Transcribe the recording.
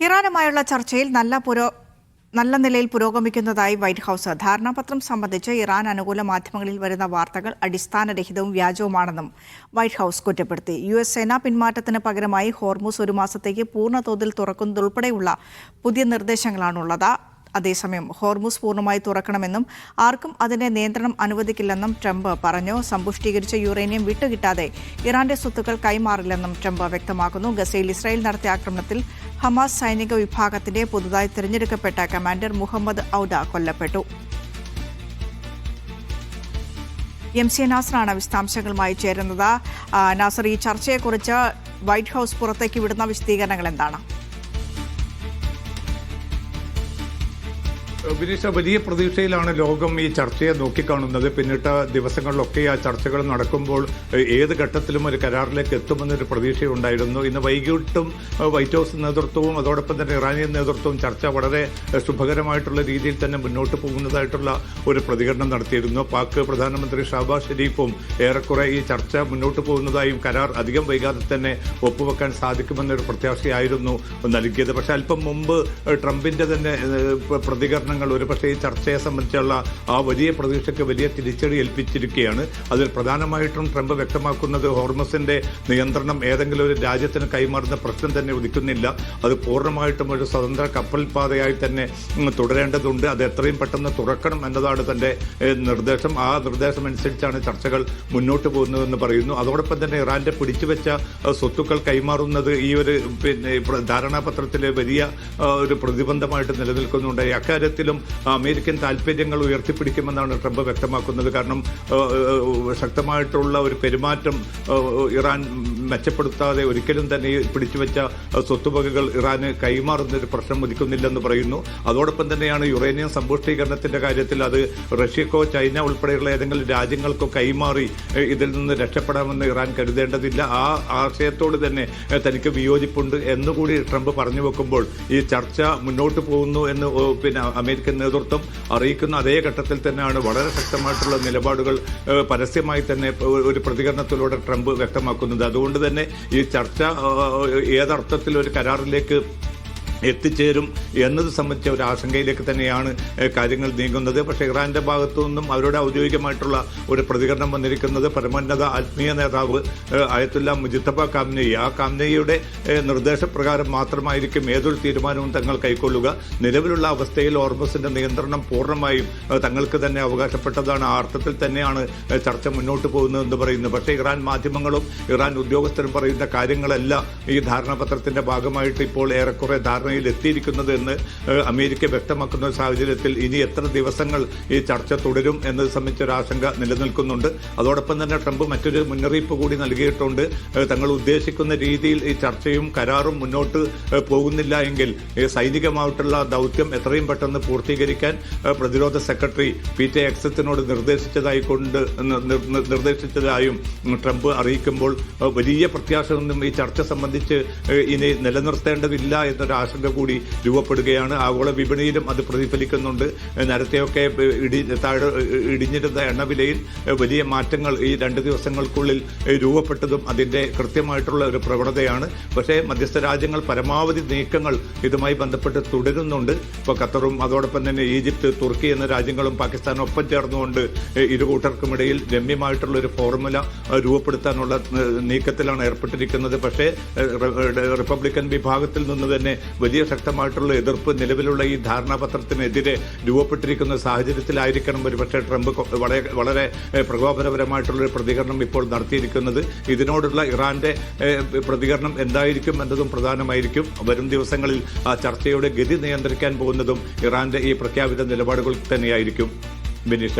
ഇറാനുമായുള്ള ചർച്ചയിൽ നല്ല നിലയിൽ പുരോഗമിക്കുന്നതായി വൈറ്റ് ഹൌസ്. ധാരണാപത്രം സംബന്ധിച്ച് ഇറാൻ അനുകൂല മാധ്യമങ്ങളിൽ വരുന്ന വാർത്തകൾ അടിസ്ഥാനരഹിതവും വ്യാജവുമാണെന്നും വൈറ്റ് ഹൌസ് കുറ്റപ്പെടുത്തി. US സേനാ പിന്മാറ്റത്തിന് പകരമായി ഹോർമുസ് ഒരു മാസത്തേക്ക് പൂർണ്ണതോതിൽ തുറക്കുന്നതുൾപ്പെടെയുള്ള പുതിയ നിർദ്ദേശങ്ങളാണുള്ളത്. അതേസമയം ഹോർമുസ് പൂർണ്ണമായി തുറക്കണമെന്നും ആർക്കും അതിന്റെ നിയന്ത്രണം അനുവദിക്കില്ലെന്നും ട്രംപ് പറഞ്ഞു. സമ്പുഷ്ടീകരിച്ച യുറേനിയം വിട്ടുകിട്ടാതെ ഇറാന്റെ സ്വത്തുക്കൾ കൈമാറില്ലെന്നും ട്രംപ് വ്യക്തമാക്കുന്നു. ഗസയിൽ ഇസ്രായേൽ നടത്തിയ ആക്രമണത്തിൽ ഹമാസ് സൈനിക വിഭാഗത്തിന്റെ പുതുതായി തിരഞ്ഞെടുക്കപ്പെട്ട കമാൻഡർ മുഹമ്മദ് ഔദ കൊല്ലപ്പെട്ടു. MC നാസറാണ് വിശദാംശങ്ങളുമായി ചേരുന്നത്. നാസർ, ഈ ചർച്ചയെക്കുറിച്ച് വൈറ്റ് ഹൌസ് പുറത്തേക്ക് വിടുന്ന വിശദീകരണങ്ങൾ എന്താണ്? വിനീഷ, വലിയ പ്രതീക്ഷയിലാണ് ലോകം ഈ ചർച്ചയെ നോക്കിക്കാണുന്നത്. പിന്നിട്ട ദിവസങ്ങളിലൊക്കെ ആ ചർച്ചകൾ നടക്കുമ്പോൾ ഏത് ഘട്ടത്തിലും ഒരു കരാറിലേക്ക് എത്തുമെന്നൊരു പ്രതീക്ഷയുണ്ടായിരുന്നു. ഇന്ന് വൈകിട്ടും വൈറ്റ് ഹൌസ് നേതൃത്വവും അതോടൊപ്പം തന്നെ ഇറാനിയൻ നേതൃത്വവും ചർച്ച വളരെ ശുഭകരമായിട്ടുള്ള രീതിയിൽ തന്നെ മുന്നോട്ട് പോകുന്നതായിട്ടുള്ള ഒരു പ്രതികരണം നടത്തിയിരുന്നു. പാക് പ്രധാനമന്ത്രി ഷഹബാസ് ഷെരീഫും ഏറെക്കുറെ ഈ ചർച്ച മുന്നോട്ട് പോകുന്നതായും കരാർ അധികം വൈകാതെ തന്നെ ഒപ്പുവെക്കാൻ സാധിക്കുമെന്നൊരു പ്രത്യാശയായിരുന്നു നൽകിയത്. പക്ഷെ അല്പം മുമ്പ് ട്രംപിന്റെ തന്നെ പ്രതികരണം ഒരുപക്ഷെ ഈ ചർച്ചയെ സംബന്ധിച്ചുള്ള ആ വലിയ പ്രതീക്ഷയ്ക്ക് വലിയ തിരിച്ചടി ഏൽപ്പിച്ചിരിക്കുകയാണ്. അതിൽ പ്രധാനമായിട്ടും ട്രംപ് വ്യക്തമാക്കുന്നത് ഹോർമസിന്റെ നിയന്ത്രണം ഏതെങ്കിലും ഒരു രാജ്യത്തിന് കൈമാറുന്ന പ്രശ്നം തന്നെ ഉദിക്കുന്നില്ല. അത് പൂർണ്ണമായിട്ടും ഒരു സ്വതന്ത്ര കപ്പൽ പാതയായി തന്നെ തുടരേണ്ടതുണ്ട്. അത് എത്രയും പെട്ടെന്ന് തുറക്കണം എന്നതാണ് തന്റെ നിർദ്ദേശം. ആ നിർദ്ദേശം അനുസരിച്ചാണ് ചർച്ചകൾ മുന്നോട്ട് പോകുന്നതെന്ന് പറയുന്നു. അതോടൊപ്പം തന്നെ ഇറാന്റെ പിടിച്ചുവെച്ച സ്വത്തുക്കൾ കൈമാറുന്നത് ഈ ഒരു ധാരണാപത്രത്തിലെ വലിയ ഒരു പ്രതിബന്ധമായിട്ട് നിലനിൽക്കുന്നുണ്ട്. അക്കാര്യത്തിൽ അമേരിക്കൻ താൽപര്യങ്ങൾ ഉയർത്തിപ്പിടിക്കുമെന്നാണ് ട്രംപ് വ്യക്തമാക്കുന്നത്. കാരണം ശക്തമായിട്ടുള്ള ഒരു പെരുമാറ്റം ഇറാൻ മെച്ചപ്പെടുത്താതെ ഒരിക്കലും തന്നെ പിടിച്ചുവെച്ച സ്വത്തുവകകൾ ഇറാന് കൈമാറുന്ന ഒരു പ്രശ്നം ഉദിക്കുന്നില്ലെന്ന് പറയുന്നു. അതോടൊപ്പം തന്നെയാണ് യുറേനിയം സമ്പുഷ്ടീകരണത്തിന്റെ കാര്യത്തിൽ അത് റഷ്യക്കോ ചൈന ഉൾപ്പെടെയുള്ള ഏതെങ്കിലും രാജ്യങ്ങൾക്കോ കൈമാറി ഇതിൽ നിന്ന് രക്ഷപ്പെടാമെന്ന് ഇറാൻ കരുതേണ്ടതില്ല. ആ ആശയത്തോട് തന്നെ തനിക്ക് വിയോജിപ്പുണ്ട് എന്നുകൂടി ട്രംപ് പറഞ്ഞു വെക്കുമ്പോൾ ഈ ചർച്ച മുന്നോട്ട് പോകുന്നു എന്ന് അമേരിക്കൻ നേതൃത്വം അറിയിക്കുന്ന അതേ ഘട്ടത്തിൽ തന്നെയാണ് വളരെ ശക്തമായിട്ടുള്ള നിലപാടുകൾ പരസ്യമായി തന്നെ ഒരു പ്രതികരണത്തിലൂടെ ട്രംപ് വ്യക്തമാക്കുന്നത്. അതുകൊണ്ട് തന്നെ ഈ ചർച്ച ഏതർത്ഥത്തിൽ ഒരു കരാറിലേക്ക് എത്തിച്ചേരും എന്നത് സംബന്ധിച്ച ഒരു ആശങ്കയിലേക്ക് തന്നെയാണ് കാര്യങ്ങൾ നീങ്ങുന്നത്. പക്ഷേ ഇറാന്റെ ഭാഗത്തു നിന്നും അവരുടെ ഔദ്യോഗികമായിട്ടുള്ള ഒരു പ്രതികരണം വന്നിരിക്കുന്നത് പരമോന്നത ആത്മീയ നേതാവ് അയത്തുല്ല മുജ്തബ ഖാംനഈ, ആ ഖാംനഈയുടെ നിർദ്ദേശപ്രകാരം മാത്രമായിരിക്കും ഏതൊരു തീരുമാനവും തങ്ങൾ കൈക്കൊള്ളുക. നിലവിലുള്ള അവസ്ഥയിൽ ഹോർമുസിന്റെ നിയന്ത്രണം പൂർണ്ണമായും തങ്ങൾക്ക് തന്നെ അവകാശപ്പെട്ടതാണ്. ആ അർത്ഥത്തിൽ തന്നെയാണ് ചർച്ച മുന്നോട്ട് പോകുന്നതെന്ന് പറയുന്നു. പക്ഷേ ഇറാൻ മാധ്യമങ്ങളും ഇറാൻ ഉദ്യോഗസ്ഥരും പറയുന്ന കാര്യങ്ങളല്ല ഈ ധാരണാപത്രത്തിന്റെ ഭാഗമായിട്ട് ഇപ്പോൾ ഏറെക്കുറെ എത്തിയിരിക്കുന്നത് എന്ന് അമേരിക്ക വ്യക്തമാക്കുന്ന സാഹചര്യത്തിൽ ഇനി എത്ര ദിവസങ്ങൾ ഈ ചർച്ച തുടരും എന്നത് സംബന്ധിച്ചൊരു ആശങ്ക നിലനിൽക്കുന്നുണ്ട്. അതോടൊപ്പം തന്നെ ട്രംപ് മറ്റൊരു മുന്നറിയിപ്പ് കൂടി നൽകിയിട്ടുണ്ട്. തങ്ങൾ ഉദ്ദേശിക്കുന്ന രീതിയിൽ ഈ ചർച്ചയും കരാറും മുന്നോട്ട് പോകുന്നില്ല എങ്കിൽ സൈനികമായിട്ടുള്ള ദൗത്യം എത്രയും പെട്ടെന്ന് പൂർത്തീകരിക്കാൻ പ്രതിരോധ സെക്രട്ടറി പീറ്റർ ഹെഗ്സത്തിനോട് നിർദ്ദേശിച്ചതായും ട്രംപ് അറിയിക്കുമ്പോൾ വലിയ പ്രത്യാശയൊന്നും ഈ ചർച്ച സംബന്ധിച്ച് ഇനി നിലനിർത്തേണ്ടതില്ല എന്നൊരു ആശങ്ക കൂടി രൂപപ്പെടുകയാണ്. ആഗോള വിപണിയിലും അത് പ്രതിഫലിക്കുന്നുണ്ട്. നേരത്തെയൊക്കെ ഇടിഞ്ഞിരുന്ന എണ്ണവിലയിൽ വലിയ മാറ്റങ്ങൾ ഈ 2 ദിവസങ്ങൾക്കുള്ളിൽ രൂപപ്പെട്ടതും അതിന്റെ കൃത്യമായിട്ടുള്ള ഒരു പ്രവണതയാണ്. പക്ഷേ മധ്യസ്ഥ രാജ്യങ്ങൾ പരമാവധി നീക്കങ്ങൾ ഇതുമായി ബന്ധപ്പെട്ട് തുടരുന്നുണ്ട്. ഇപ്പോൾ ഖത്തറും അതോടൊപ്പം തന്നെ ഈജിപ്ത്, തുർക്കി എന്ന രാജ്യങ്ങളും പാകിസ്ഥാനും ഒപ്പം ചേർന്നുകൊണ്ട് ഇരുകൂട്ടർക്കുമിടയിൽ രമ്യമായിട്ടുള്ള ഒരു ഫോർമുല രൂപപ്പെടുത്താനുള്ള നീക്കത്തിലാണ് ഏർപ്പെട്ടിരിക്കുന്നത്. പക്ഷേ റിപ്പബ്ലിക്കൻ വിഭാഗത്തിൽ നിന്ന് തന്നെ വലിയ ശക്തമായിട്ടുള്ള എതിർപ്പ് നിലവിലുള്ള ഈ ധാരണാപത്രത്തിനെതിരെ രൂപപ്പെട്ടിരിക്കുന്ന സാഹചര്യത്തിലായിരിക്കണം ഒരുപക്ഷെ ട്രംപ് വളരെ പ്രകോപനപരമായിട്ടുള്ളൊരു പ്രതികരണം ഇപ്പോൾ നടത്തിയിരിക്കുന്നത്. ഇതിനോടുള്ള ഇറാന്റെ പ്രതികരണം എന്തായിരിക്കും എന്നതും പ്രധാനമായിരിക്കും. വരും ദിവസങ്ങളിൽ ആ ചർച്ചയുടെ ഗതി നിയന്ത്രിക്കാൻ പോകുന്നതും ഇറാന്റെ ഈ പ്രഖ്യാപിത നിലപാടുകൾ തന്നെയായിരിക്കും. ബിനിഷ.